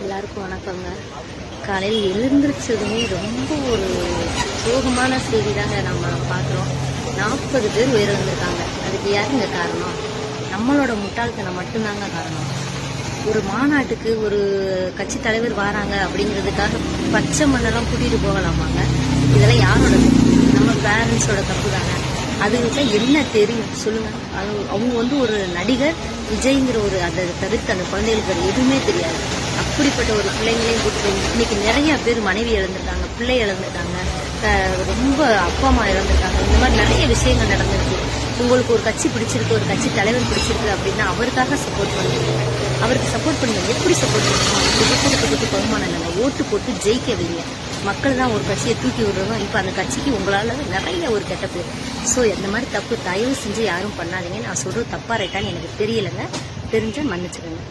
எல்லாருக்கும் வணக்கங்க. காலையில் எழுந்திரிச்சதுமே ரொம்ப ஒரு சோகமான செய்தி தாங்க நம்ம பார்க்குறோம். 40 பேர் உயிரிழந்திருக்காங்க. அதுக்கு யாருங்க காரணம்? நம்மளோட முட்டாள்தனம் மட்டும்தாங்க காரணம். ஒரு மாநாட்டுக்கு ஒரு கட்சி தலைவர் வராங்க அப்படிங்கிறதுக்காக பச்சை மண்ணெல்லாம் கூட்டிகிட்டு போகலாமாங்க? இதெல்லாம் யாரோட தப்பு? நம்ம பேரண்ட்ஸோட தப்பு தானே. அதுக்கு என்ன தெரியும் சொல்லுங்க? அவங்க ஒரு நடிகர் விஜய்ங்கிற ஒரு அதை தவிர்த்து அந்த குழந்தைகளுக்கு எதுவுமே தெரியாது. அப்படிப்பட்ட ஒரு பிள்ளைங்களையும் கூட்டு இன்னைக்கு நிறைய பேர் மனைவி இழந்திருக்காங்க, பிள்ளை இழந்திருக்காங்க, ரொம்ப அப்பா அம்மா இழந்திருக்காங்க. இந்த மாதிரி நிறைய விஷயங்கள் நடந்திருக்கு. உங்களுக்கு ஒரு கட்சி பிடிச்சிருக்கு, ஒரு கட்சி தலைவர் பிடிச்சிருக்கு அப்படின்னா அவருக்காக சப்போர்ட் பண்ணுங்க. அவருக்கு சப்போர்ட் பண்ணுங்க. எப்படி சப்போர்ட் பண்ணணும்? இப்படி பகுமானம் இல்லைங்க. ஓட்டு போட்டு ஜெயிக்க வைங்க. மக்கள் தான் ஒரு கட்சியை தூக்கி விடுறதும். இப்போ அந்த கட்சிக்கு உங்களால் நிறைய ஒரு கெட்ட பேர். ஸோ இந்த மாதிரி தப்பு தயவு செஞ்சு யாரும் பண்ணாதீங்க. நான் சொல்கிறது தப்பா ரைட்டான்னு எனக்கு தெரியலைங்க. தெரிஞ்சால் மன்னிச்சுக்கோங்க.